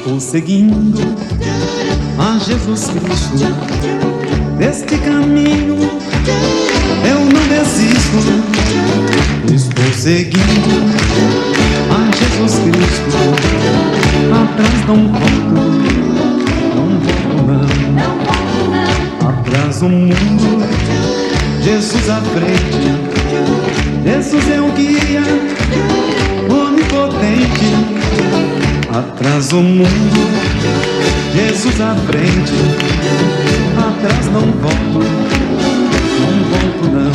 Estou seguindo a Jesus Cristo. Deste caminho eu não desisto. Estou seguindo a Jesus Cristo. Atrás não volto, não. Atrás o mundo, Jesus à frente. Jesus é o guia onipotente. Atrás o mundo, Jesus à frente. Atrás não volto, não.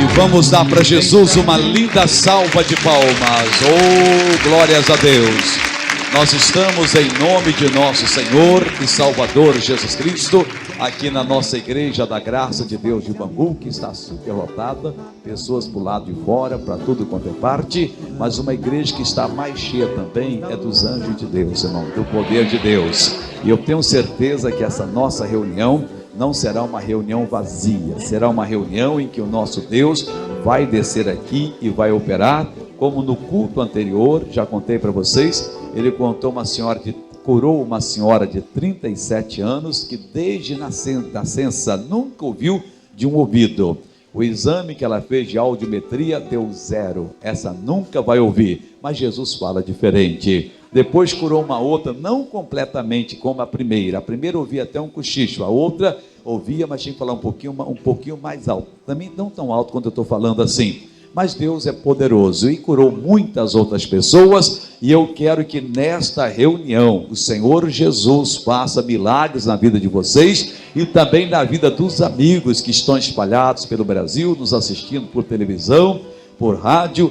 E vamos dar para Jesus uma linda salva de palmas. Oh, glórias a Deus. Nós estamos em nome de nosso Senhor e Salvador Jesus Cristo, aqui na nossa Igreja da Graça de Deus de Bangu, que está superlotada, pessoas por lado de fora, para tudo quanto é parte, mas uma igreja que está mais cheia também é dos anjos de Deus, irmão, do poder de Deus. E eu tenho certeza que essa nossa reunião não será uma reunião vazia, será uma reunião em que o nosso Deus vai descer aqui e vai operar, como no culto anterior, já contei para vocês. Ele curou uma senhora de 37 anos que desde nascença nunca ouviu de um ouvido. O exame que ela fez de audiometria deu 0. Essa nunca vai ouvir, mas Jesus fala diferente. Depois curou uma outra, não completamente como a primeira. A primeira ouvia até um cochicho, a outra ouvia, mas tinha que falar um pouquinho mais alto. Também não tão alto quanto eu estou falando assim. Mas Deus é poderoso e curou muitas outras pessoas, e eu quero que nesta reunião o Senhor Jesus faça milagres na vida de vocês e também na vida dos amigos que estão espalhados pelo Brasil, nos assistindo por televisão, por rádio,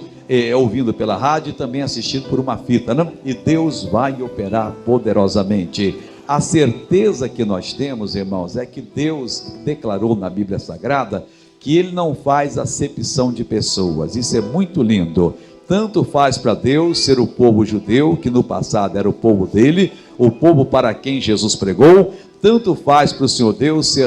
ouvindo pela rádio e também assistindo por uma fita, né? E Deus vai operar poderosamente. A certeza que nós temos, irmãos, é que Deus declarou na Bíblia Sagrada que Ele não faz acepção de pessoas. Isso é muito lindo. Tanto faz para Deus ser o povo judeu, que no passado era o povo dele, o povo para quem Jesus pregou, tanto faz para o Senhor Deus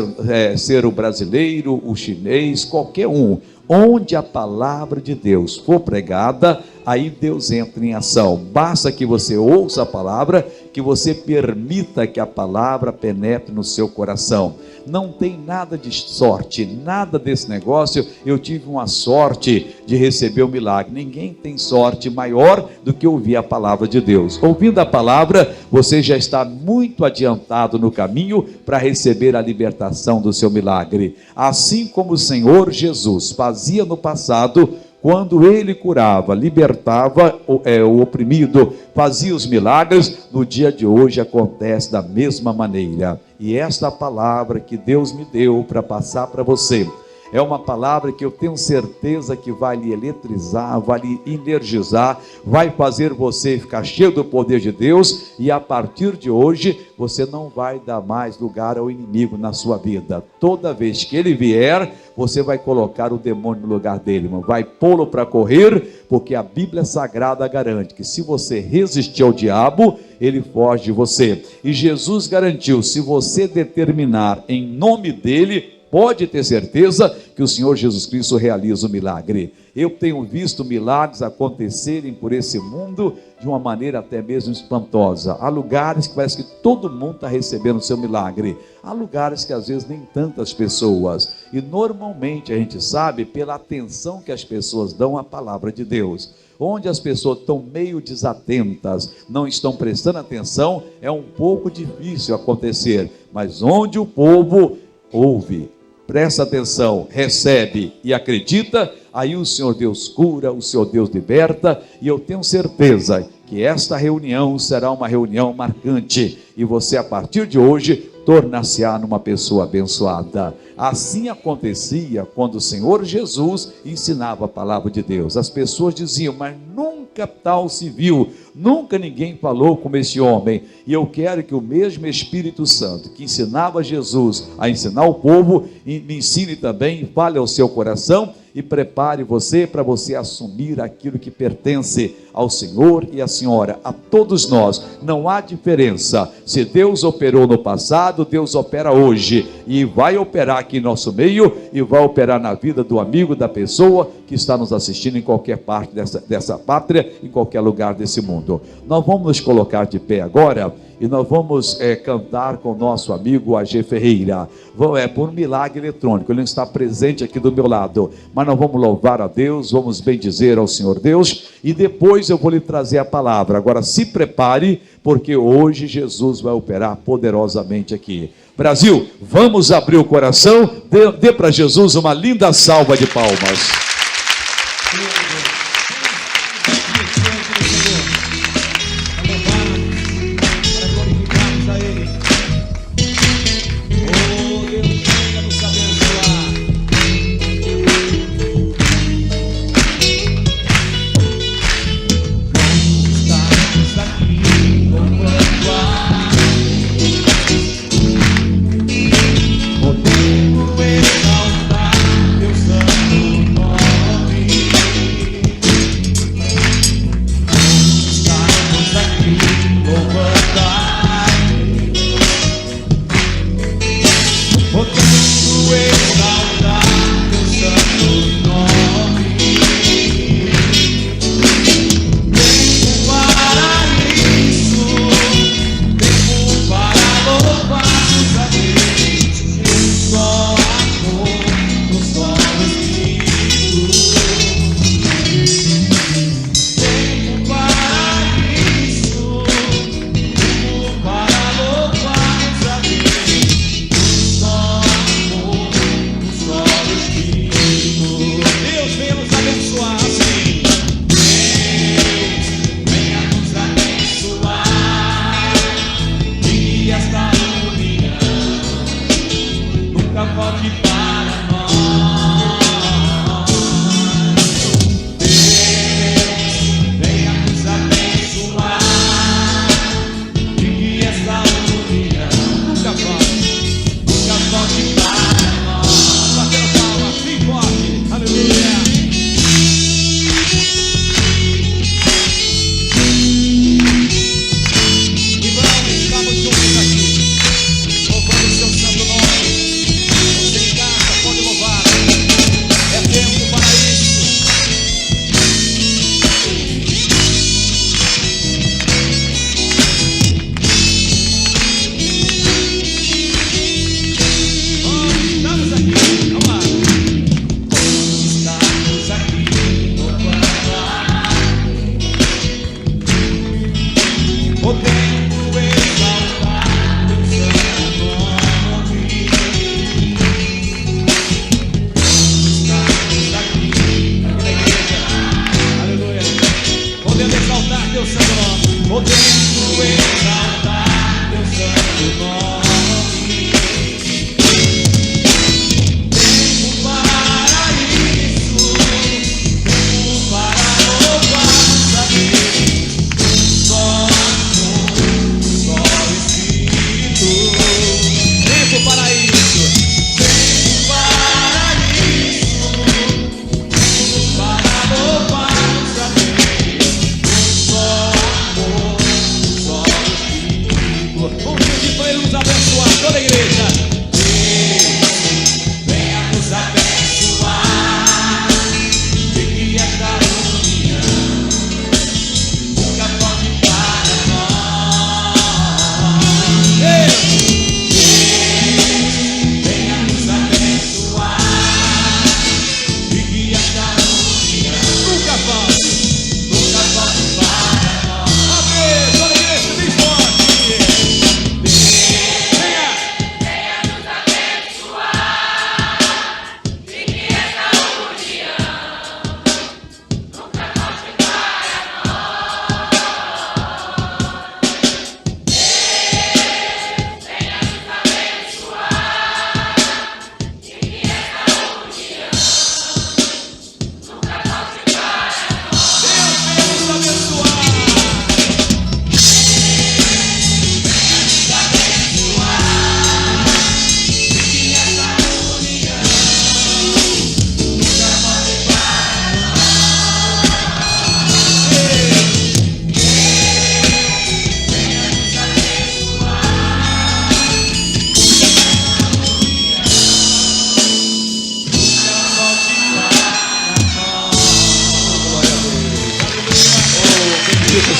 ser o brasileiro, o chinês, qualquer um. Onde a palavra de Deus for pregada, aí Deus entra em ação. Basta que você ouça a palavra, que você permita que a palavra penetre no seu coração. Não tem nada de sorte, nada desse negócio. Eu tive uma sorte de receber o milagre. Ninguém tem sorte maior do que ouvir a palavra de Deus. Ouvindo a palavra, você já está muito adiantado no caminho para receber a libertação do seu milagre. Assim como o Senhor Jesus fazia no passado, quando Ele curava, libertava o oprimido, fazia os milagres, no dia de hoje acontece da mesma maneira. E esta palavra que Deus me deu para passar para você, é uma palavra que eu tenho certeza que vai lhe eletrizar, vai lhe energizar, vai fazer você ficar cheio do poder de Deus, e a partir de hoje você não vai dar mais lugar ao inimigo na sua vida. Toda vez que ele vier, você vai colocar o demônio no lugar dele, irmão. Vai pô-lo para correr, porque a Bíblia Sagrada garante que se você resistir ao diabo, ele foge de você. E Jesus garantiu, se você determinar em nome dele, pode ter certeza que o Senhor Jesus Cristo realiza o milagre. Eu tenho visto milagres acontecerem por esse mundo de uma maneira até mesmo espantosa. Há lugares que parece que todo mundo está recebendo o seu milagre. Há lugares que às vezes nem tantas pessoas. E normalmente a gente sabe pela atenção que as pessoas dão à palavra de Deus. Onde as pessoas estão meio desatentas, não estão prestando atenção, é um pouco difícil acontecer. Mas onde o povo ouve, presta atenção, recebe e acredita, aí o Senhor Deus cura, o Senhor Deus liberta, e eu tenho certeza que esta reunião será uma reunião marcante, e você a partir de hoje tornar-se-á numa pessoa abençoada. Assim acontecia quando o Senhor Jesus ensinava a palavra de Deus. As pessoas diziam, mas nunca tal se viu, nunca ninguém falou como este homem. E eu quero que o mesmo Espírito Santo que ensinava Jesus a ensinar o povo, me ensine também, fale ao seu coração e prepare você para você assumir aquilo que pertence ao Senhor e à Senhora, a todos nós. Não há diferença. Se Deus operou no passado, Deus opera hoje e vai operar aqui em nosso meio, e vai operar na vida do amigo, da pessoa que está nos assistindo em qualquer parte dessa pátria, em qualquer lugar desse mundo. Nós vamos nos colocar de pé agora e nós vamos cantar com o nosso amigo AG Ferreira. Por um milagre eletrônico, ele não está presente aqui do meu lado, mas nós vamos louvar a Deus, vamos bendizer ao Senhor Deus, e depois eu vou lhe trazer a palavra. Agora se prepare, porque hoje Jesus vai operar poderosamente aqui. Brasil, vamos abrir o coração, dê para Jesus uma linda salva de palmas.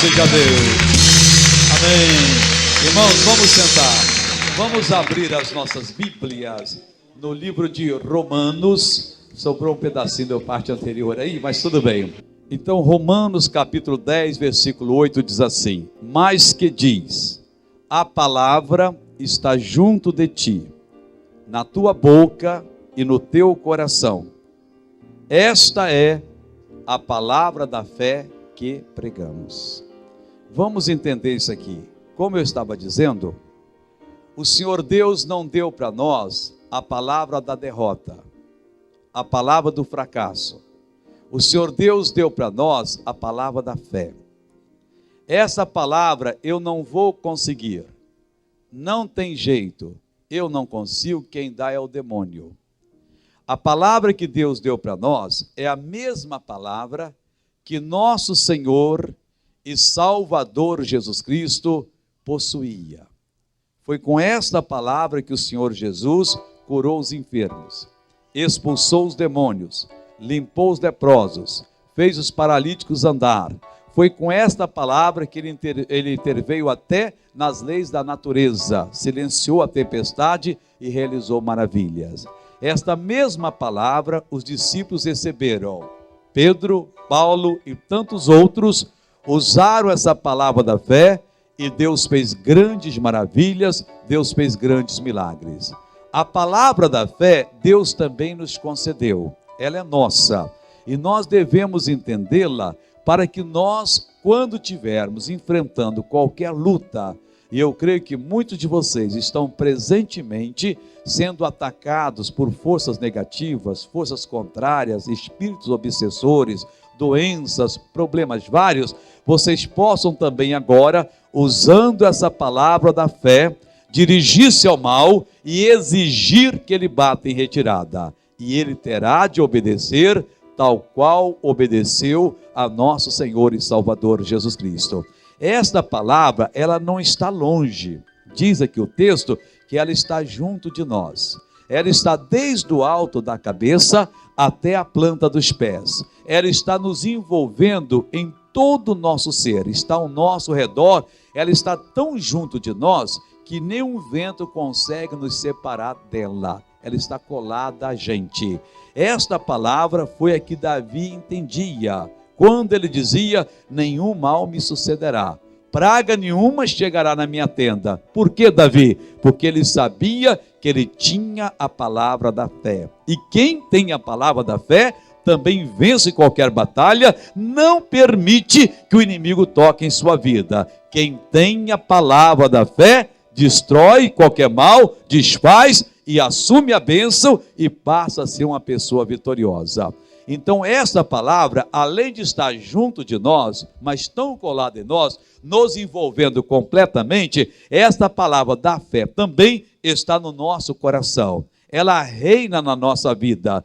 seja Deus. Amém. Irmãos, vamos sentar. Vamos abrir as nossas Bíblias no livro de Romanos. Sobrou um pedacinho da parte anterior aí, mas tudo bem. Então, Romanos capítulo 10, versículo 8 diz assim: mas que diz, a palavra está junto de ti, na tua boca e no teu coração. Esta é a palavra da fé que pregamos. Vamos entender isso aqui. Como eu estava dizendo, o Senhor Deus não deu para nós a palavra da derrota, a palavra do fracasso. O Senhor Deus deu para nós a palavra da fé. Essa palavra eu não vou conseguir, não tem jeito, eu não consigo, quem dá é o demônio. A palavra que Deus deu para nós é a mesma palavra que nosso Senhor e Salvador Jesus Cristo possuía. Foi com esta palavra que o Senhor Jesus curou os enfermos, expulsou os demônios, limpou os leprosos, fez os paralíticos andar. Foi com esta palavra que ele interveio até nas leis da natureza, silenciou a tempestade e realizou maravilhas. Esta mesma palavra os discípulos receberam. Pedro, Paulo e tantos outros usaram essa palavra da fé e Deus fez grandes maravilhas, Deus fez grandes milagres. A palavra da fé, Deus também nos concedeu. Ela é nossa e nós devemos entendê-la para que nós, quando estivermos enfrentando qualquer luta, e eu creio que muitos de vocês estão presentemente sendo atacados por forças negativas, forças contrárias, espíritos obsessores, doenças, problemas vários, vocês possam também agora, usando essa palavra da fé, dirigir-se ao mal e exigir que ele bata em retirada. E ele terá de obedecer, tal qual obedeceu a nosso Senhor e Salvador Jesus Cristo. Esta palavra, ela não está longe. Diz aqui o texto que ela está junto de nós. Ela está desde o alto da cabeça até a planta dos pés. Ela está nos envolvendo em todo o nosso ser, está ao nosso redor. Ela está tão junto de nós que nenhum vento consegue nos separar dela. Ela está colada a gente. Esta palavra foi a que Davi entendia, quando ele dizia, nenhum mal me sucederá, praga nenhuma chegará na minha tenda. Por que, Davi? Porque ele sabia que ele tinha a palavra da fé. E quem tem a palavra da fé, também vence qualquer batalha, não permite que o inimigo toque em sua vida. Quem tem a palavra da fé, destrói qualquer mal, desfaz e assume a bênção e passa a ser uma pessoa vitoriosa. Então essa palavra, além de estar junto de nós, mas tão colada em nós, nos envolvendo completamente, esta palavra da fé também está no nosso coração. Ela reina na nossa vida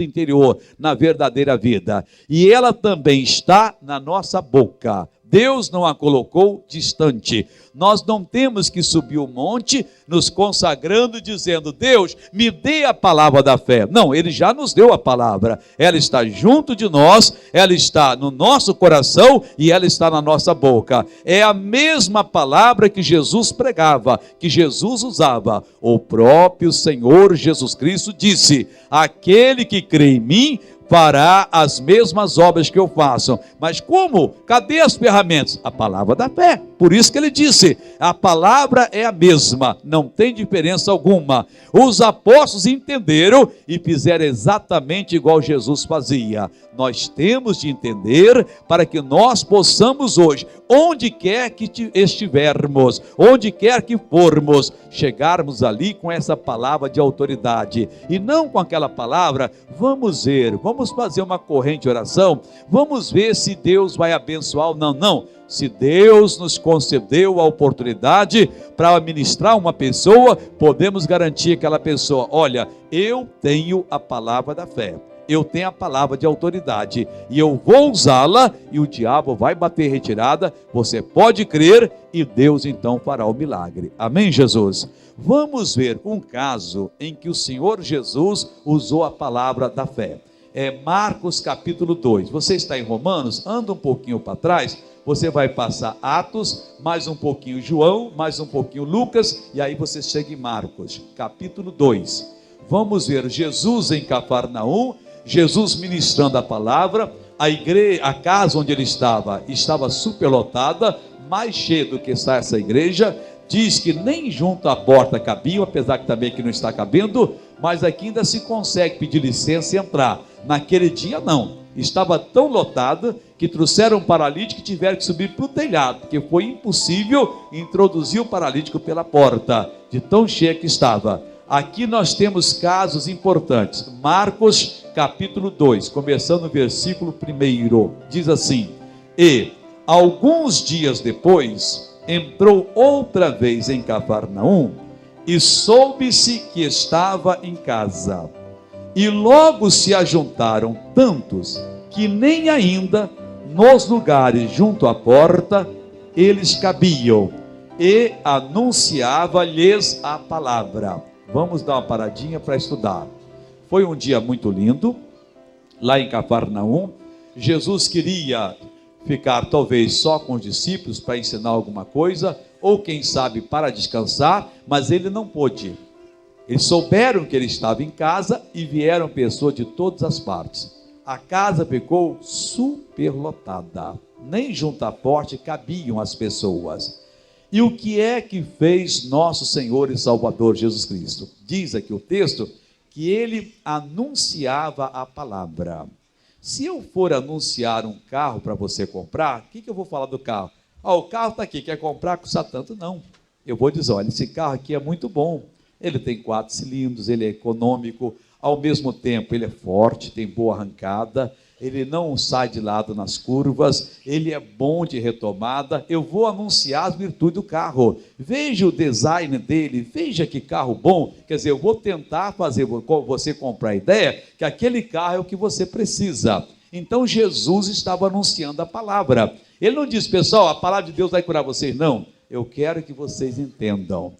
interior, na verdadeira vida. E ela também está na nossa boca. Deus não a colocou distante. Nós não temos que subir o monte nos consagrando dizendo, Deus, me dê a palavra da fé. Não, Ele já nos deu a palavra. Ela está junto de nós, ela está no nosso coração e ela está na nossa boca. É a mesma palavra que Jesus pregava, que Jesus usava. O próprio Senhor Jesus Cristo disse, aquele que crê em mim, fará as mesmas obras que eu faço. Mas como? Cadê as ferramentas? A palavra da fé. Por isso que ele disse, a palavra é a mesma, não tem diferença alguma. Os apóstolos entenderam e fizeram exatamente igual Jesus fazia. Nós temos de entender para que nós possamos hoje, onde quer que estivermos, onde quer que formos, chegarmos ali com essa palavra de autoridade. E não com aquela palavra, vamos ver, vamos fazer uma corrente de oração, vamos ver se Deus vai abençoar ou não. Não, se Deus nos concedeu a oportunidade para ministrar uma pessoa, podemos garantir aquela pessoa, olha, eu tenho a palavra da fé, eu tenho a palavra de autoridade, e eu vou usá-la, e o diabo vai bater retirada, você pode crer, e Deus então fará o milagre. Amém, Jesus? Vamos ver um caso em que o Senhor Jesus usou a palavra da fé. é Marcos capítulo 2. Você está em Romanos, anda um pouquinho para trás, você vai passar Atos, mais um pouquinho João, mais um pouquinho Lucas, e aí você chega em Marcos, capítulo 2. Vamos ver Jesus em Cafarnaum, Jesus ministrando a palavra, a casa onde ele estava superlotada, mais cheia do que está essa igreja. Diz que nem junto à porta cabiam, apesar que também aqui não está cabendo, mas aqui ainda se consegue pedir licença e entrar. Naquele dia não, estava tão lotada que trouxeram um paralítico e tiveram que subir para o telhado, porque foi impossível introduzir o paralítico pela porta, de tão cheia que estava. Aqui nós temos casos importantes. Marcos capítulo 2, começando no versículo 1, diz assim: e alguns dias depois entrou outra vez em Cafarnaum e soube-se que estava em casa. E logo se ajuntaram tantos que nem ainda nos lugares junto à porta eles cabiam, e anunciava-lhes a palavra. Vamos dar uma paradinha para estudar. Foi um dia muito lindo, lá em Cafarnaum. Jesus queria ficar talvez só com os discípulos para ensinar alguma coisa, ou quem sabe para descansar, mas ele não pôde. Eles souberam que ele estava em casa e vieram pessoas de todas as partes. A casa ficou superlotada, nem junto à porta cabiam as pessoas. E o que é que fez nosso Senhor e Salvador Jesus Cristo? Diz aqui o texto que ele anunciava a palavra. Se eu for anunciar um carro para você comprar, o que eu vou falar do carro? O carro está aqui, quer comprar, custa tanto? Não. Eu vou dizer, olha, esse carro aqui é muito bom. Ele tem 4 cilindros, ele é econômico, ao mesmo tempo ele é forte, tem boa arrancada, ele não sai de lado nas curvas, ele é bom de retomada. Eu vou anunciar as virtudes do carro. Veja o design dele, veja que carro bom. Quer dizer, eu vou tentar fazer você comprar a ideia que aquele carro é o que você precisa. Então Jesus estava anunciando a palavra. Ele não diz, pessoal, a palavra de Deus vai curar vocês. Não, eu quero que vocês entendam.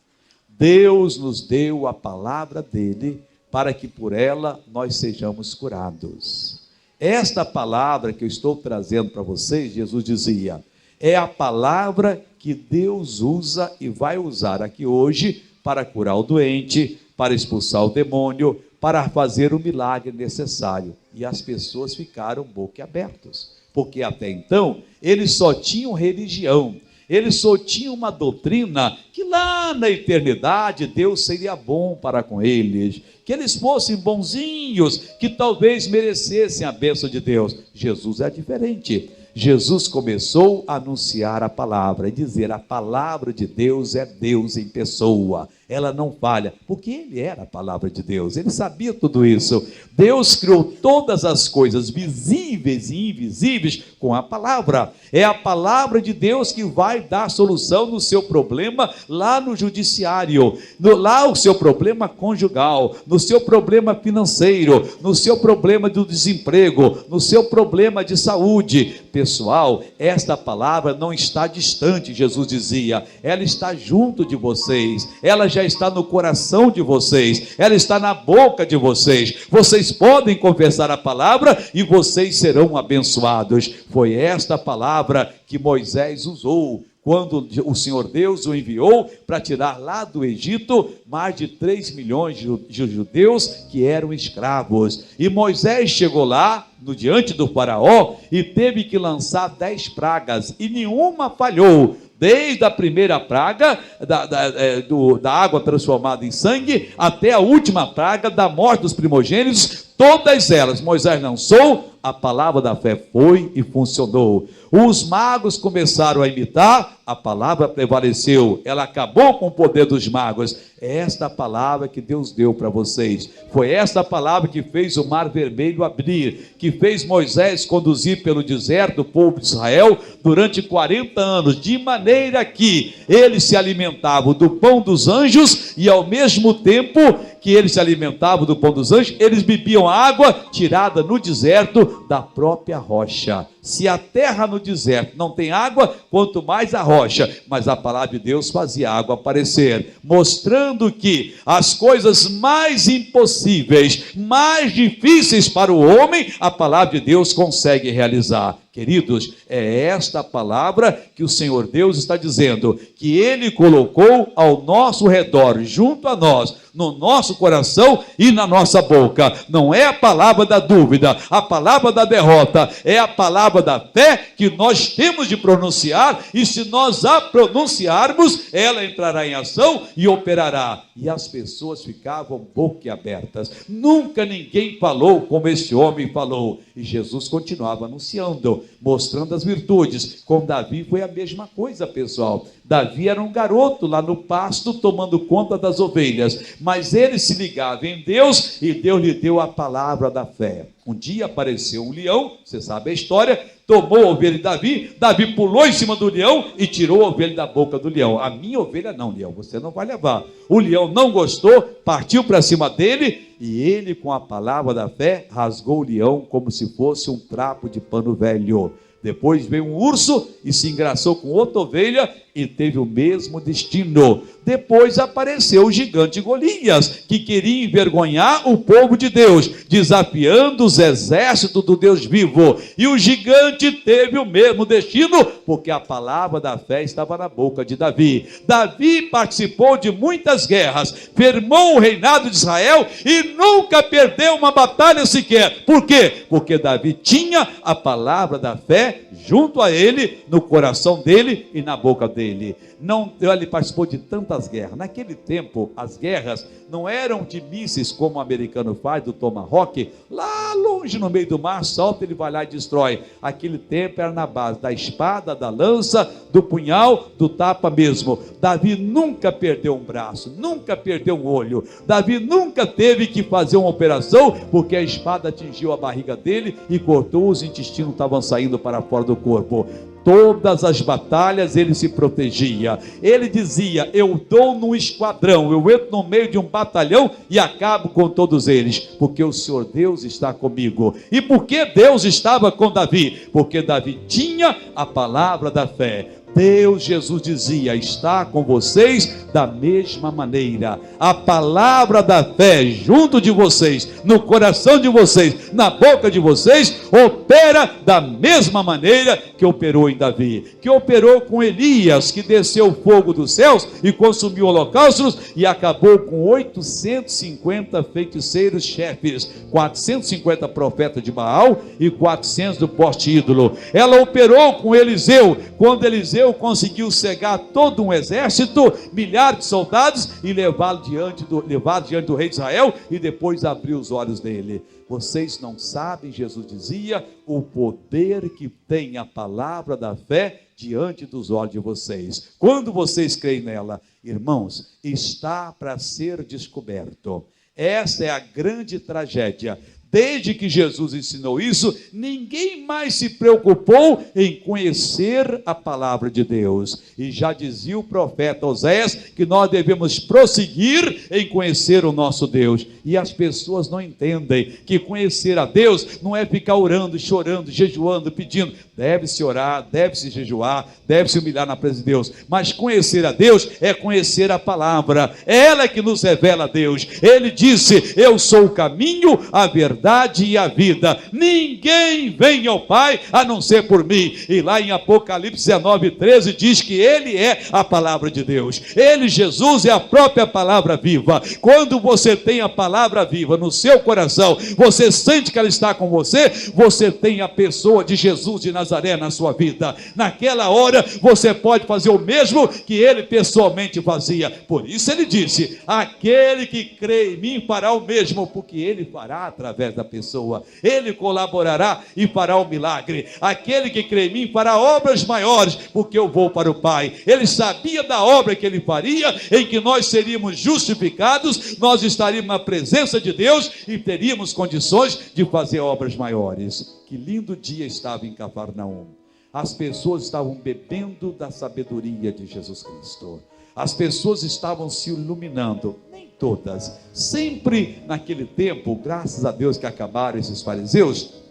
Deus nos deu a palavra dele para que por ela nós sejamos curados. Esta palavra que eu estou trazendo para vocês, Jesus dizia, é a palavra que Deus usa e vai usar aqui hoje para curar o doente, para expulsar o demônio, para fazer o milagre necessário. E as pessoas ficaram boquiabertas, porque até então eles só tinham religião, eles só tinham uma doutrina que lá na eternidade Deus seria bom para com eles, que eles fossem bonzinhos, que talvez merecessem a bênção de Deus. Jesus é diferente. Jesus começou a anunciar a palavra e dizer, a palavra de Deus é Deus em pessoa, ela não falha, porque ele era a palavra de Deus, ele sabia tudo isso. Deus criou todas as coisas visíveis e invisíveis com a palavra. É a palavra de Deus que vai dar solução no seu problema lá no judiciário, lá o seu problema conjugal, no seu problema financeiro, no seu problema do desemprego, no seu problema de saúde. Pessoal, esta palavra não está distante, Jesus dizia, ela está junto de vocês, ela já está no coração de vocês, ela está na boca de vocês. Vocês podem confessar a palavra e vocês serão abençoados. Foi esta palavra que Moisés usou quando o Senhor Deus o enviou para tirar lá do Egito mais de 3 milhões de judeus que eram escravos. E Moisés chegou lá, diante do faraó, e teve que lançar 10 pragas, e nenhuma falhou. Desde a primeira praga da água transformada em sangue, até a última praga da morte dos primogênitos, todas elas Moisés lançou, a palavra da fé foi e funcionou. Os magos começaram a imitar, a palavra prevaleceu, ela acabou com o poder dos magos. É esta palavra que Deus deu para vocês. Foi esta palavra que fez o mar vermelho abrir, que fez Moisés conduzir pelo deserto o povo de Israel durante 40 anos, de maneira que eles se alimentavam do pão dos anjos e ao mesmo tempo que eles se alimentavam do pão dos anjos, eles bebiam água tirada no deserto da própria rocha. Se a terra no deserto não tem água, quanto mais a rocha. rocha, mas a palavra de Deus fazia água aparecer, mostrando que as coisas mais impossíveis, mais difíceis para o homem, a palavra de Deus consegue realizar. Queridos, é esta palavra que o Senhor Deus está dizendo, que Ele colocou ao nosso redor, junto a nós, no nosso coração e na nossa boca. Não é a palavra da dúvida, a palavra da derrota, é a palavra da fé que nós temos de pronunciar, e se nós a pronunciarmos, ela entrará em ação e operará. E as pessoas ficavam boquiabertas. Nunca ninguém falou como este homem falou. E Jesus continuava anunciando, mostrando as virtudes. Com Davi foi a mesma coisa, pessoal. Davi era um garoto lá no pasto, tomando conta das ovelhas, mas ele se ligava em Deus, e Deus lhe deu a palavra da fé. Um dia apareceu um leão, você sabe a história, tomou a ovelha de Davi, Davi pulou em cima do leão e tirou a ovelha da boca do leão. A minha ovelha não, leão, você não vai levar. O leão não gostou, partiu para cima dele, e ele, com a palavra da fé, rasgou o leão como se fosse um trapo de pano velho. Depois veio um urso e se engraçou com outra ovelha e teve o mesmo destino. Depois apareceu o gigante Golias, que queria envergonhar o povo de Deus, desafiando os exércitos do Deus vivo. E o gigante teve o mesmo destino, porque a palavra da fé estava na boca de Davi. Davi participou de muitas guerras, firmou o reinado de Israel e nunca perdeu uma batalha sequer. Por quê? Porque Davi tinha a palavra da fé junto a ele, no coração dele e na boca dele. Ele participou de tantas guerras. Naquele tempo, as guerras não eram de mísseis como o americano faz, do Tomahawk, lá longe no meio do mar, solta, ele vai lá e destrói. Aquele tempo era na base da espada, da lança, do punhal, do tapa mesmo. Davi nunca perdeu um braço, nunca perdeu um olho. Davi nunca teve que fazer uma operação, porque a espada atingiu a barriga dele e cortou, os intestinos estavam saindo para fora do corpo. Todas as batalhas ele se protegia. Ele dizia: eu dou no esquadrão, eu entro no meio de um batalhão e acabo com todos eles, porque o Senhor Deus está comigo. E por que Deus estava com Davi? Porque Davi tinha a palavra da fé. Deus, Jesus dizia, está com vocês da mesma maneira. A palavra da fé junto de vocês, no coração de vocês, na boca de vocês, opera da mesma maneira que operou em Davi, que operou com Elias, que desceu o fogo dos céus e consumiu holocaustos e acabou com 850 feiticeiros chefes, 450 profetas de Baal e 400 do poste ídolo. Ela operou com Eliseu, quando Eliseu conseguiu cegar todo um exército, milhares de soldados, e levá-lo diante do rei de Israel, e depois abriu os olhos dele. Vocês não sabem, Jesus dizia, o poder que tem a palavra da fé diante dos olhos de vocês. Quando vocês creem nela, irmãos, está para ser descoberto. Esta é a grande tragédia. Desde que Jesus ensinou isso, ninguém mais se preocupou em conhecer a palavra de Deus. E já dizia o profeta Oséias que nós devemos prosseguir em conhecer o nosso Deus. E as pessoas não entendem que conhecer a Deus não é ficar orando, chorando, jejuando, pedindo. Deve-se orar, deve-se jejuar, deve-se humilhar na presença de Deus. Mas conhecer a Deus é conhecer a palavra. É ela que nos revela a Deus. Ele disse: eu sou o caminho, a verdade e a vida. Ninguém vem ao Pai a não ser por mim. E lá em Apocalipse 19:13 diz que Ele é a palavra de Deus. Ele, Jesus, é a própria palavra viva. Quando você tem a palavra viva no seu coração, você sente que ela está com você, você tem a pessoa de Jesus de Nazaré na sua vida. Naquela hora você pode fazer o mesmo que ele pessoalmente fazia. Por isso ele disse: aquele que crê em mim fará o mesmo, porque ele fará através da pessoa. Ele colaborará e fará o milagre. Aquele que crê em mim fará obras maiores, porque eu vou para o Pai. Ele sabia da obra que ele faria, em que nós seríamos justificados, nós estaríamos na presença de Deus e teríamos condições de fazer obras maiores. Que lindo dia estava em Cafarnaum. As pessoas estavam bebendo da sabedoria de Jesus Cristo. As pessoas estavam se iluminando, nem todas. Sempre naquele tempo, graças a Deus que acabaram esses fariseus,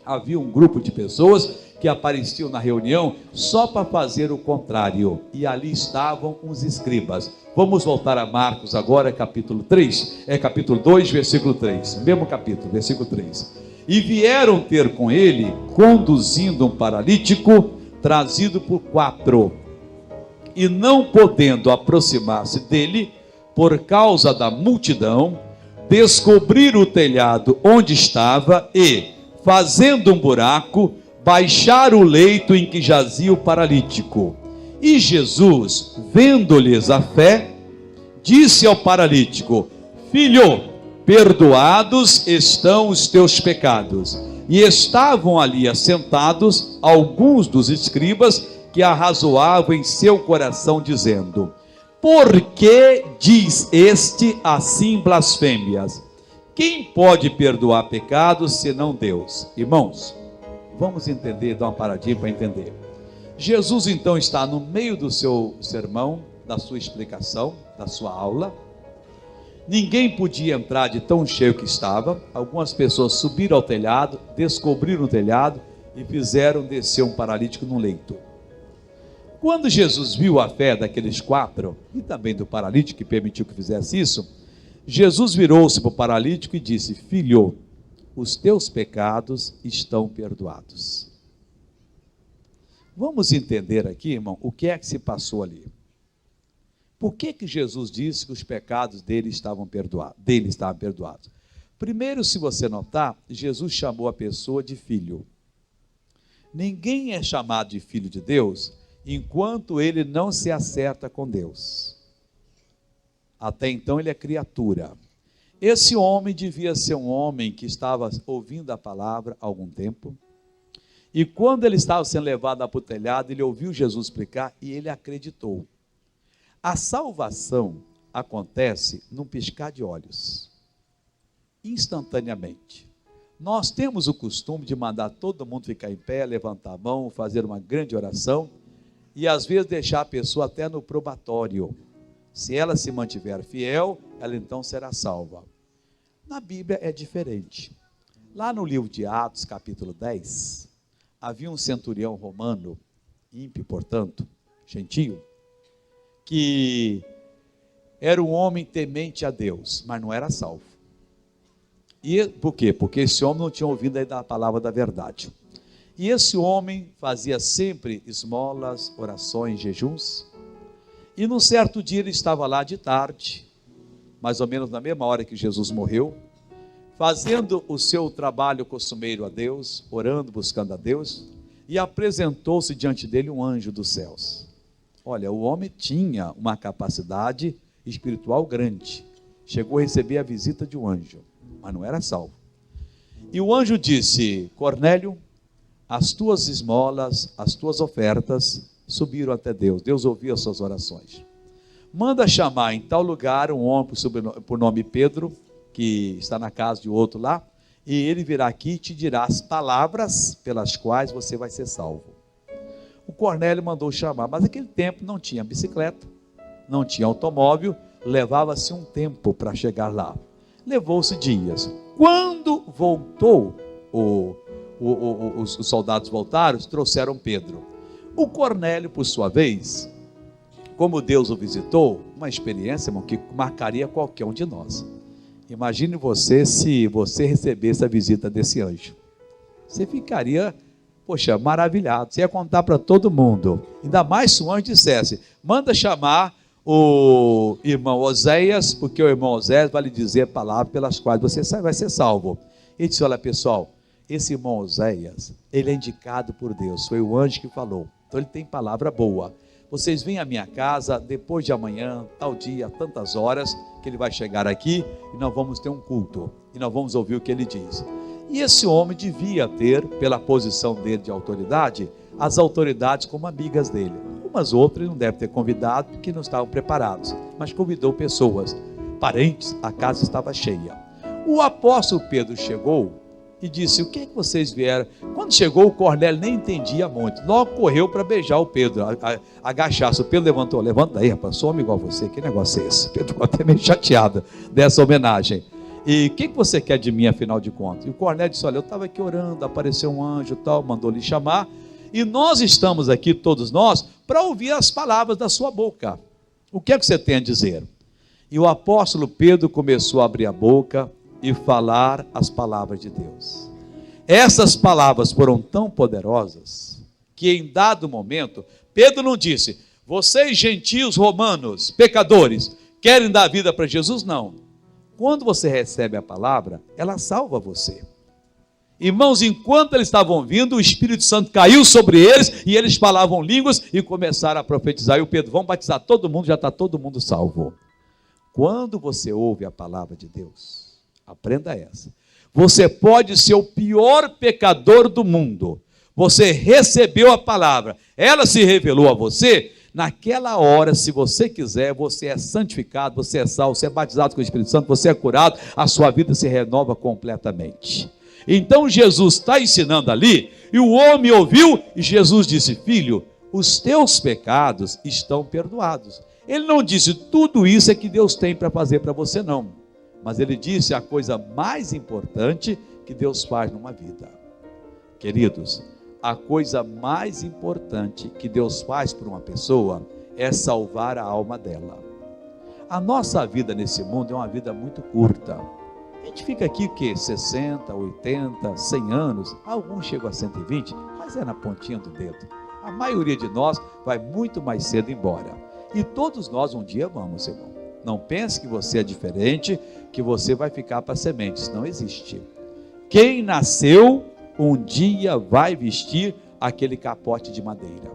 havia um grupo de pessoas que apareciam na reunião só para fazer o contrário, e ali estavam os escribas. Vamos voltar a Marcos agora, capítulo 2, versículo 3, mesmo capítulo, versículo 3. E vieram ter com ele, conduzindo um paralítico, trazido por 4, e não podendo aproximar-se dele, por causa da multidão, descobriram o telhado onde estava e, fazendo um buraco, baixaram o leito em que jazia o paralítico. E Jesus, vendo-lhes a fé, disse ao paralítico: filho, perdoados estão os teus pecados. E estavam ali assentados alguns dos escribas que arrazoavam em seu coração, dizendo: por que diz este assim blasfêmias? Quem pode perdoar pecados senão Deus? Irmãos, vamos entender, dar uma paradinha para entender. Jesus então está no meio do seu sermão, da sua explicação, da sua aula. Ninguém podia entrar de tão cheio que estava. Algumas pessoas subiram ao telhado, descobriram o telhado e fizeram descer um paralítico no leito. Quando Jesus viu a fé daqueles 4, e também do paralítico que permitiu que fizesse isso, Jesus virou-se para o paralítico e disse: filho, os teus pecados estão perdoados. Vamos entender aqui, irmão, o que é que se passou ali. Por que Jesus disse que os pecados dele estavam perdoados? Primeiro, se você notar, Jesus chamou a pessoa de filho. Ninguém é chamado de filho de Deus enquanto ele não se acerta com Deus. Até então ele é criatura. Esse homem devia ser um homem que estava ouvindo a palavra há algum tempo, e quando ele estava sendo levado para o telhado, ele ouviu Jesus explicar e ele acreditou. A salvação acontece num piscar de olhos, instantaneamente. Nós temos o costume de mandar todo mundo ficar em pé, levantar a mão, fazer uma grande oração, e às vezes deixar a pessoa até no probatório. Se ela se mantiver fiel, ela então será salva. Na Bíblia é diferente. Lá no livro de Atos, capítulo 10, havia um centurião romano, ímpio, portanto, gentio, que era um homem temente a Deus, mas não era salvo. E por quê? Porque esse homem não tinha ouvido ainda a palavra da verdade. E esse homem fazia sempre esmolas, orações, jejuns. E num certo dia ele estava lá de tarde, mais ou menos na mesma hora que Jesus morreu, fazendo o seu trabalho costumeiro a Deus, orando, buscando a Deus, e apresentou-se diante dele um anjo dos céus. Olha, o homem tinha uma capacidade espiritual grande, chegou a receber a visita de um anjo, mas não era salvo. E o anjo disse: Cornélio, as tuas esmolas, as tuas ofertas subiram até Deus, Deus ouviu as suas orações. Manda chamar em tal lugar um homem por nome Pedro, que está na casa de outro lá, e ele virá aqui e te dirá as palavras pelas quais você vai ser salvo. O Cornélio mandou chamar, mas naquele tempo não tinha bicicleta, não tinha automóvel, levava-se um tempo para chegar lá. Levou-se dias. Quando voltou, os soldados voltaram, trouxeram Pedro. O Cornélio, por sua vez, como Deus o visitou, uma experiência, irmão, que marcaria qualquer um de nós. Imagine você, se você recebesse a visita desse anjo. Você ficaria, poxa, maravilhado. Você ia contar para todo mundo. Ainda mais se o anjo dissesse: manda chamar o irmão Oséias, porque o irmão Oséias vai lhe dizer palavras pelas quais você vai ser salvo. Ele disse: olha pessoal, esse irmão Oséias, ele é indicado por Deus, foi o anjo que falou, então ele tem palavra boa. Vocês vêm à minha casa depois de amanhã, tal dia, tantas horas, que ele vai chegar aqui e nós vamos ter um culto, e nós vamos ouvir o que ele diz. E esse homem devia ter, pela posição dele de autoridade, as autoridades como amigas dele. Umas outras ele não deve ter convidado, porque não estavam preparados, mas convidou pessoas, parentes, a casa estava cheia. O apóstolo Pedro chegou e disse: o que é que vocês vieram? Quando chegou, o Cornélio nem entendia muito, logo correu para beijar o Pedro, agachar-se. O Pedro levantou: levanta aí rapaz, sou homem igual a você, que negócio é esse? Pedro ficou até meio chateado dessa homenagem. E o que você quer de mim, afinal de contas? E o Cornélio disse, olha, eu estava aqui orando, apareceu um anjo e tal, mandou lhe chamar, e nós estamos aqui, todos nós, para ouvir as palavras da sua boca. O que é que você tem a dizer? E o apóstolo Pedro começou a abrir a boca e falar as palavras de Deus. Essas palavras foram tão poderosas, que em dado momento, Pedro não disse, vocês gentios romanos, pecadores, querem dar vida para Jesus? Não. Quando você recebe a palavra, ela salva você. Irmãos, enquanto eles estavam vindo, o Espírito Santo caiu sobre eles, e eles falavam línguas, e começaram a profetizar, e o Pedro, vamos batizar todo mundo, já está todo mundo salvo. Quando você ouve a palavra de Deus, aprenda essa, você pode ser o pior pecador do mundo, você recebeu a palavra, ela se revelou a você, naquela hora, se você quiser, você é santificado, você é salvo, você é batizado com o Espírito Santo, você é curado, a sua vida se renova completamente. Então Jesus está ensinando ali, e o homem ouviu, e Jesus disse, filho, os teus pecados estão perdoados. Ele não disse, tudo isso é que Deus tem para fazer para você, não. Mas ele disse a coisa mais importante que Deus faz numa vida. Queridos, a coisa mais importante que Deus faz por uma pessoa é salvar a alma dela. A nossa vida nesse mundo é uma vida muito curta. A gente fica aqui o quê? 60, 80, 100 anos, alguns chegam a 120, mas é na pontinha do dedo. A maioria de nós vai muito mais cedo embora. E todos nós um dia vamos, irmão. Não pense que você é diferente, que você vai ficar para sementes. Não existe. Quem nasceu um dia vai vestir aquele capote de madeira.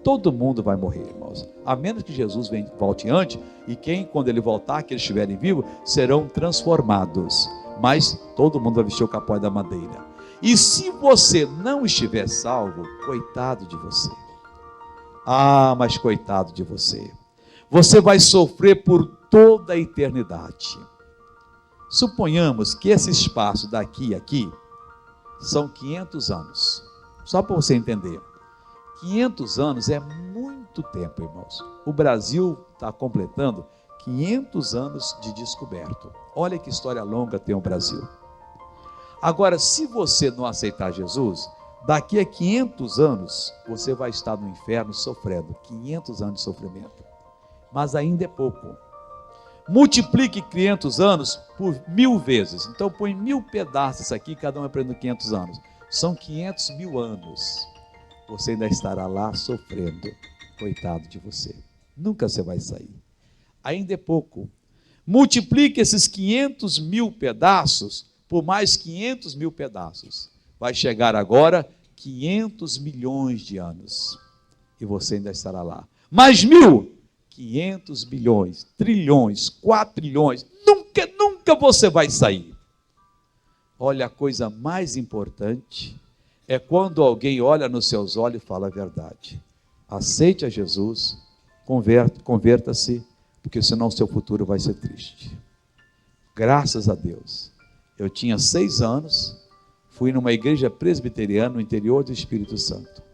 Todo mundo vai morrer, irmãos. A menos que Jesus volte antes, e quem, quando ele voltar, que eles estiverem vivos, serão transformados. Mas todo mundo vai vestir o capote da madeira. E se você não estiver salvo, coitado de você. Ah, mas coitado de você. Você vai sofrer por toda a eternidade. Suponhamos que esse espaço daqui a aqui são 500 anos. Só para você entender. 500 anos é muito tempo, irmãos. O Brasil está completando 500 anos de descoberto. Olha que história longa tem o Brasil. Agora, se você não aceitar Jesus, daqui a 500 anos, você vai estar no inferno sofrendo. 500 anos de sofrimento. Mas ainda é pouco. Multiplique 500 anos por 1000 vezes. Então põe 1000 pedaços aqui, cada um aprendendo 500 anos. São 500 mil anos. Você ainda estará lá sofrendo. Coitado de você. Nunca você vai sair. Ainda é pouco. Multiplique esses 500 mil pedaços por mais 500 mil pedaços. Vai chegar agora 500 milhões de anos. E você ainda estará lá. Mais 1000. 500 bilhões, trilhões, 4 trilhões, nunca você vai sair. Olha, a coisa mais importante é quando alguém olha nos seus olhos e fala a verdade. Aceite a Jesus, converta-se, porque senão seu futuro vai ser triste. Graças a Deus, eu tinha 6 anos, fui numa igreja presbiteriana no interior do Espírito Santo.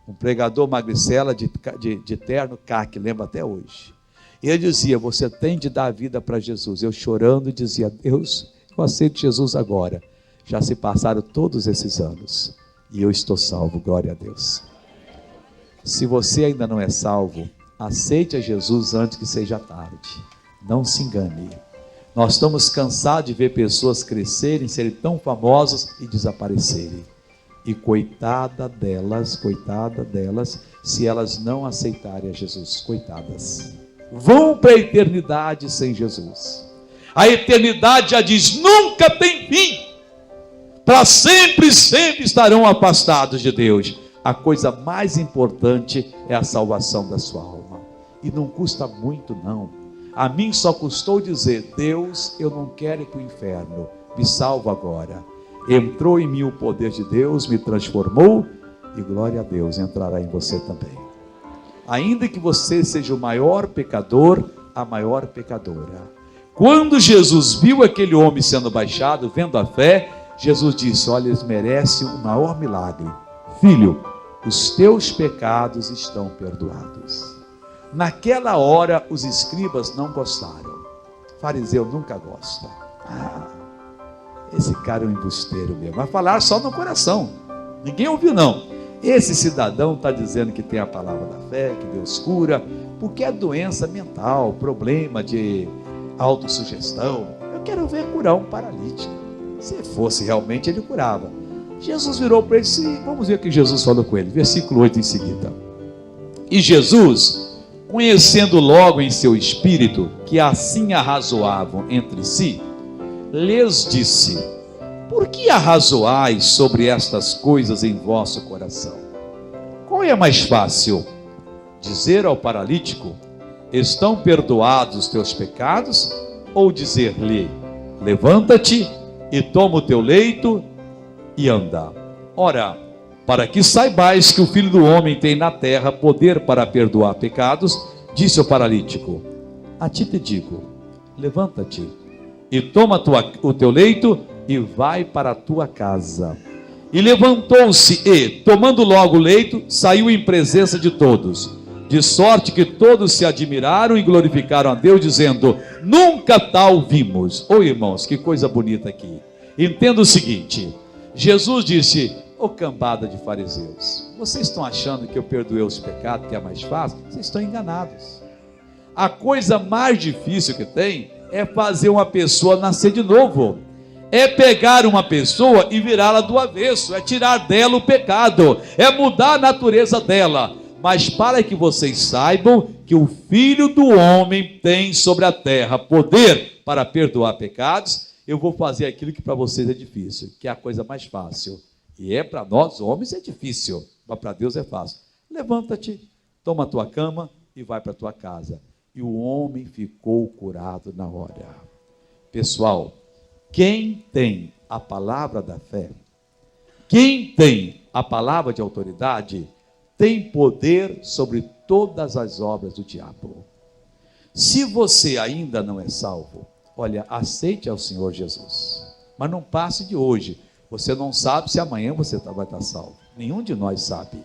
Um pregador magricela de terno caque, lembro até hoje. E ele dizia, você tem de dar a vida para Jesus. Eu chorando dizia, Deus, eu aceito Jesus agora. Já se passaram todos esses anos e eu estou salvo, glória a Deus. Se você ainda não é salvo, aceite a Jesus antes que seja tarde. Não se engane. Nós estamos cansados de ver pessoas crescerem, serem tão famosas e desaparecerem. E coitada delas, se elas não aceitarem a Jesus, coitadas. Vão para a eternidade sem Jesus. A eternidade já diz, nunca tem fim. Para sempre estarão afastados de Deus. A coisa mais importante é a salvação da sua alma. E não custa muito não. A mim só custou dizer, Deus, eu não quero ir para o inferno. Me salva agora. Entrou em mim o poder de Deus, me transformou, e glória a Deus, entrará em você também. Ainda que você seja o maior pecador, a maior pecadora. Quando Jesus viu aquele homem sendo baixado, vendo a fé, Jesus disse, olha, eles merecem o maior milagre. Filho, os teus pecados estão perdoados. Naquela hora, os escribas não gostaram. O fariseu nunca gosta. Esse cara é um embusteiro mesmo. Vai falar só no coração. Ninguém ouviu, não. Esse cidadão está dizendo que tem a palavra da fé, que Deus cura, porque é doença mental, problema de autossugestão. Eu quero ver curar um paralítico. Se fosse realmente, ele curava. Jesus virou para ele, vamos ver o que Jesus falou com ele. Versículo 8 em seguida. E Jesus, conhecendo logo em seu espírito que assim arrazoavam entre si, lhes disse: por que arrazoais sobre estas coisas em vosso coração? Qual é mais fácil? Dizer ao paralítico: estão perdoados os teus pecados? Ou dizer-lhe: levanta-te e toma o teu leito e anda? Ora, para que saibais que o Filho do Homem tem na terra poder para perdoar pecados, disse o paralítico: a ti te digo, levanta-te e toma o teu leito e vai para a tua casa. E levantou-se e, tomando logo o leito, saiu em presença de todos, de sorte que todos se admiraram e glorificaram a Deus, dizendo: nunca tal vimos. Ô irmãos, que coisa bonita aqui. Entenda o seguinte: Jesus disse: ô cambada de fariseus, vocês estão achando que eu perdoei os pecados, que é mais fácil? Vocês estão enganados. A coisa mais difícil que tem é fazer uma pessoa nascer de novo. É pegar uma pessoa e virá-la do avesso, é tirar dela o pecado, é mudar a natureza dela. Mas para que vocês saibam que o Filho do Homem tem sobre a terra poder para perdoar pecados, eu vou fazer aquilo que para vocês é difícil, que é a coisa mais fácil. E é para nós homens é difícil, mas para Deus é fácil. Levanta-te, toma a tua cama e vai para a tua casa. E o homem ficou curado na hora. Pessoal, quem tem a palavra da fé, quem tem a palavra de autoridade, tem poder sobre todas as obras do diabo. Se você ainda não é salvo, olha, aceite ao Senhor Jesus, mas não passe de hoje. Você não sabe se amanhã você vai estar salvo. Nenhum de nós sabe.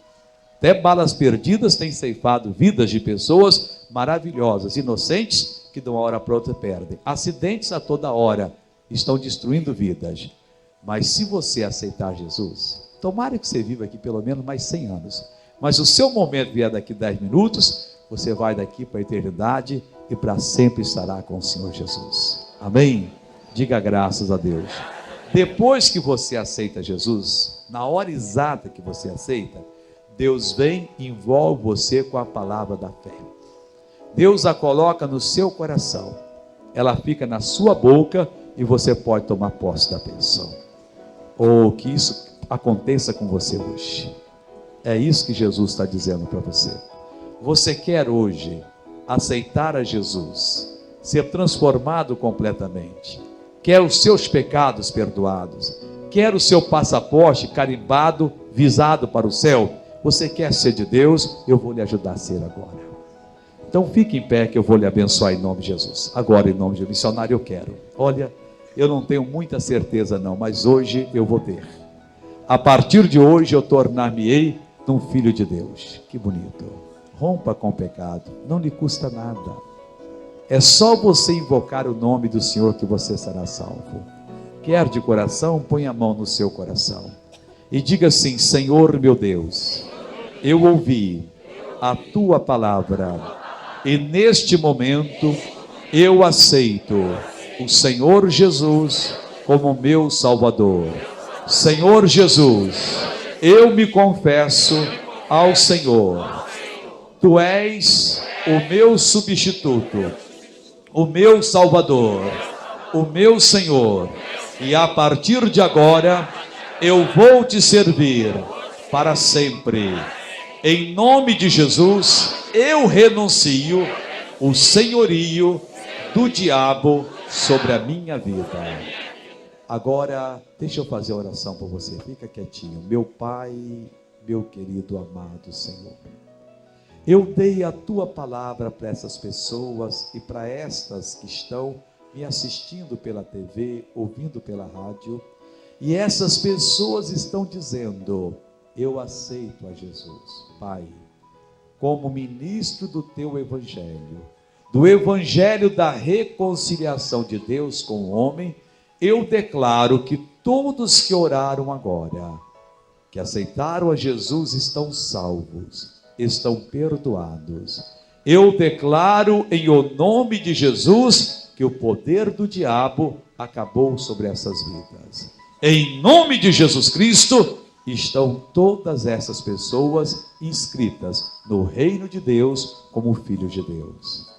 Até balas perdidas têm ceifado vidas de pessoas maravilhosas, inocentes, que de uma hora para outra perdem. Acidentes a toda hora estão destruindo vidas. Mas se você aceitar Jesus, tomara que você viva aqui pelo menos mais 100 anos. Mas o seu momento vier daqui 10 minutos, você vai daqui para a eternidade e para sempre estará com o Senhor Jesus. Amém? Diga graças a Deus. Depois que você aceita Jesus, na hora exata que você aceita, Deus vem e envolve você com a palavra da fé. Deus a coloca no seu coração, ela fica na sua boca e você pode tomar posse da bênção. Ou que isso aconteça com você hoje. É isso que Jesus está dizendo para você. Você quer hoje aceitar a Jesus, ser transformado completamente, quer os seus pecados perdoados, quer o seu passaporte carimbado, visado para o céu. Você quer ser de Deus? Eu vou lhe ajudar a ser agora. Então fique em pé que eu vou lhe abençoar em nome de Jesus. Agora em nome de missionário eu quero. Olha, eu não tenho muita certeza não, mas hoje eu vou ter. A partir de hoje eu tornar-me-ei um filho de Deus. Que bonito. Rompa com o pecado, não lhe custa nada. É só você invocar o nome do Senhor que você será salvo. Quer de coração, põe a mão no seu coração e diga assim: Senhor meu Deus, eu ouvi a tua palavra e neste momento eu aceito o Senhor Jesus como meu Salvador. Senhor Jesus, eu me confesso ao Senhor. Tu és o meu substituto, o meu Salvador, o meu Senhor. E a partir de agora, eu vou te servir para sempre. Em nome de Jesus, eu renuncio o senhorio do diabo sobre a minha vida. Agora, deixa eu fazer a oração por você. Fica quietinho. Meu Pai, meu querido amado Senhor, eu dei a tua palavra para essas pessoas e para estas que estão me assistindo pela TV, ouvindo pela rádio, e essas pessoas estão dizendo: eu aceito a Jesus, Pai, como ministro do teu evangelho, do evangelho da reconciliação de Deus com o homem, eu declaro que todos que oraram agora, que aceitaram a Jesus, estão salvos, estão perdoados. Eu declaro em o nome de Jesus que o poder do diabo acabou sobre essas vidas. Em nome de Jesus Cristo, estão todas essas pessoas inscritas no reino de Deus como filhos de Deus.